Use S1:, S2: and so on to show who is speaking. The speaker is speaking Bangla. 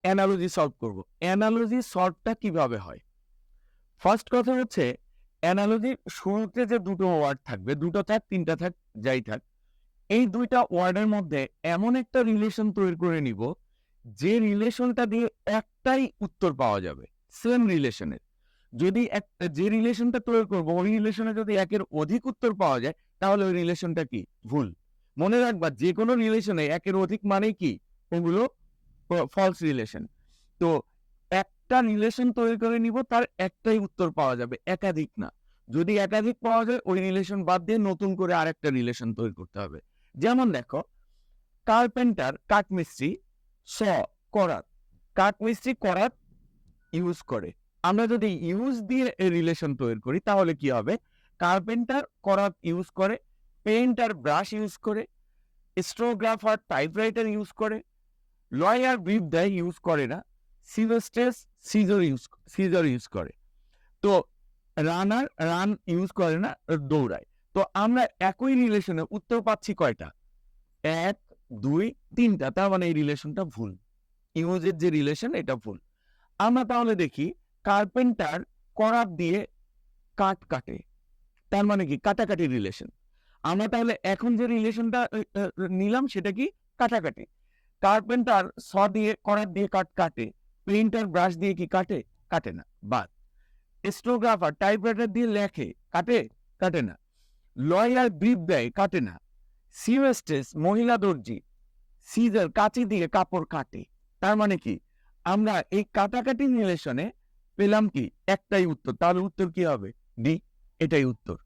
S1: অ্যানালজি সলভ করব। অ্যানালজি সলভটা কিভাবে হয়? ফার্স্ট কথা হচ্ছে অ্যানালজির শুরুতে যে দুটো ওয়ার্ড থাকবে, দুটো থাক, তিনটা থাক, যাই থাক, এই ২ টা ওয়ার্ডের মধ্যে এমন একটা রিলেশন তৈরি করে নিব, যে রিলেশনটা দিয়ে একটাই উত্তর পাওয়া যাবে। সেম রিলেশনের। যদি যে রিলেশনটা তৈরি করব, ওই রিলেশনে যদি একের অধিক উত্তর পাওয়া যায়, তাহলে ওই রিলেশনটা কি? ভুল। মনে রাখবা যেকোনো রিলেশনে একের অধিক মানেই কি? ওগুলো ফলস রিলেশন। তো একটা রিলেশন তৈরি করে নিব, তার একটাই উত্তর পাওয়া যাবে, একাধিক না। যদি একাধিক পাওয়া যায়, ওই রিলেশন বাদ দিয়ে নতুন করে আরেকটা রিলেশন তৈরি করতে হবে। যেমন দেখো, কার্পেন্টার কাঠমিস্ত্রি, স করাত। কাঠমিস্ত্রি করাত ইউজ করে। আমরা যদি ইউজ দিয়ে রিলেশন তৈরি করি তাহলে কি হবে? কার্পেন্টার করাত ইউজ করে, পেইন্টার ব্রাশ ইউজ করে, স্টেনোগ্রাফার টাইপরাইটার ইউজ করে, লয়ার ব্রিফ দেয় ইউজ করে না, সিভেস্টেস সিজার ইউজ করে। তো রানার রান ইউজ করে না, দৌড়ায়। তো আমরা একই রিলেশনে উত্তর পাচ্ছি কয়টা? ১, ২, ৩টা। তার মানে এই রিলেশনটা ভুল। ইউজের যে রিলেশন এটা ভুল। আমরা তাহলে দেখি কার্পেন্টার করাত দিয়ে কাঠ কাটে। তার মানে কি? কাটাকাটি রিলেশন। আমরা তাহলে এখন যে রিলেশনটা নিলাম সেটা কি? কাটাকাটি। কার্পেন্টার দিয়ে করাত দিয়ে কাঠ কাটে। পেইন্টার ব্রাশ দিয়ে কি কাটে? কাটে না। বাদ। স্টেনোগ্রাফার টাইপরাইটার দিয়ে লেখে, কাটে? কাটে না। লয়ার ব্রিফ দেয়, কাটে না। সিভেস্টেস মহিলা দর্জি সিজার কাঁচি দিয়ে কাপড় কাটে। তার মানে কি? আমরা এই কাটাকাটি রিলেশনে পেলাম কি? একটাই উত্তর। তাহলে উত্তর কি হবে? ডি। এটাই উত্তর।